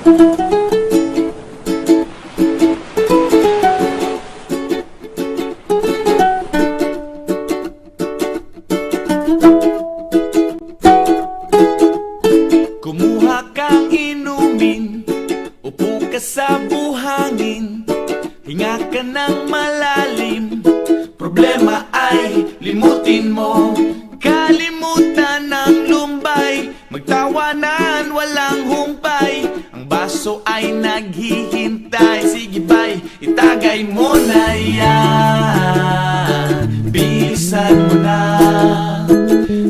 Kumuha kang inumin, upo ka sa buhangin, hinga ka ng malalim. Problema ay limutin mo, kalimutan ng lumbay, magtawanan walang humpay, ang baso ay naghihintay. Sige bay, itagay mo na yan, bilisan mo na,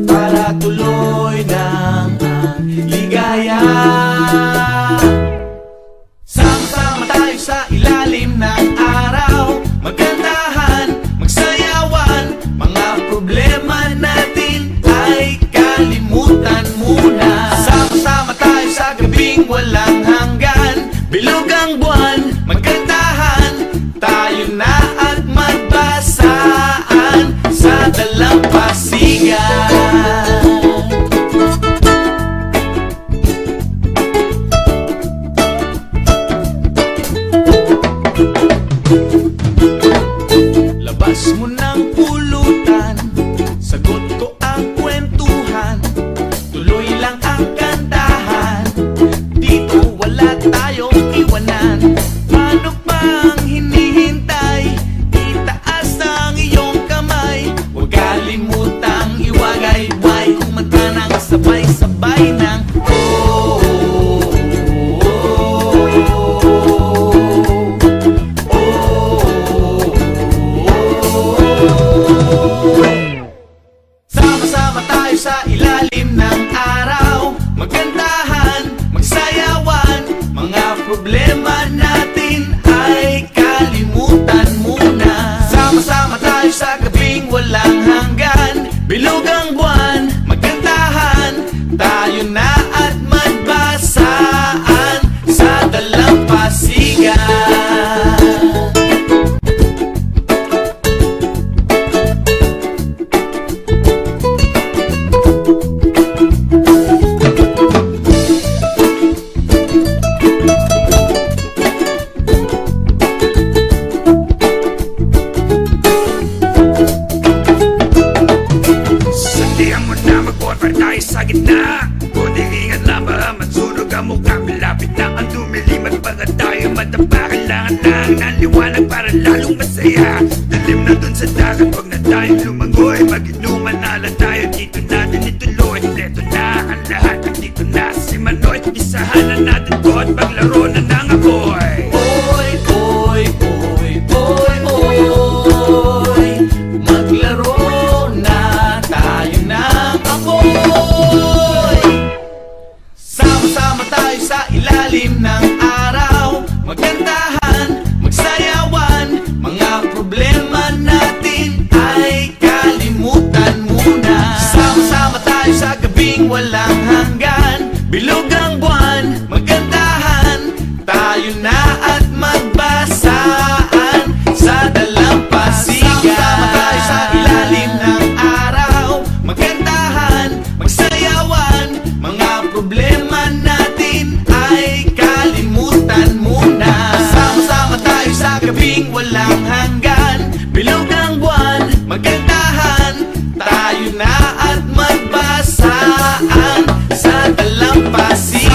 para tuloy ng ligaya. Sama-sama tayo sa ilalim ng araw, magkantahan, magsayawan, mga problema natin ay kalimutan muna. Sama-sama tayo sa gabing walang hanggan, bilog ang buwan, magkantahan, tayo na at magbasaan sa dalampasigan. Labas mo ng pulutan, sagot ko ang kwentuhan, tuloy lang ang kantahan, dito wala tayong iwanan. Paano pang hinihintay, itaas ang iyong kamay, huwag kalimutang iwagay-way, kumanta ng sabay-sabay ng sama-sama tayo sa ilalim ng araw, magkantahan, magsayawan, mga problema natin ay kalimutan muna. Sama-sama tayo sa gabing walang hanggan, bilog ang buwan, magkantahan, tayo na at magbasaan sa dalampasigan. Sandihan mo na mag-bonfire tayo sa gitna, kundi ingat lang baka matsunog ang mukha. Malapit na ang dumilim at baka tayo madapa, kailangan lang ng liwanag para lalong masaya. Dilim na dun sa dagat, wag na tayong lumangoy, mag-inuman na lang tayo, dito natin ituloy. Leto na ang lahat, dito na si Manoy, isahan na natin to at paglaro na ng apoy. Oy, oy, oy, oy, oy, maglaro na tayo ng apoy. Sama-sama tayo sa ilalim ng araw, magkantahan, magsayawan, mga problema natin ay kalimutan muna. Sama-sama tayo sa gabing walang hanggan, bilog ang buwan, magkantahan, tayo na at magbasaan sa dalampasigan. Sama-sama tayo sa ilalim ng araw, magkantahan, magsayawan, mga problema natin ay kalimutan muna. Sama-sama tayo sa gabing walang hanggan, bilog ang buwan, magkantahan, tayo na at magbasaan sa dalampasigan.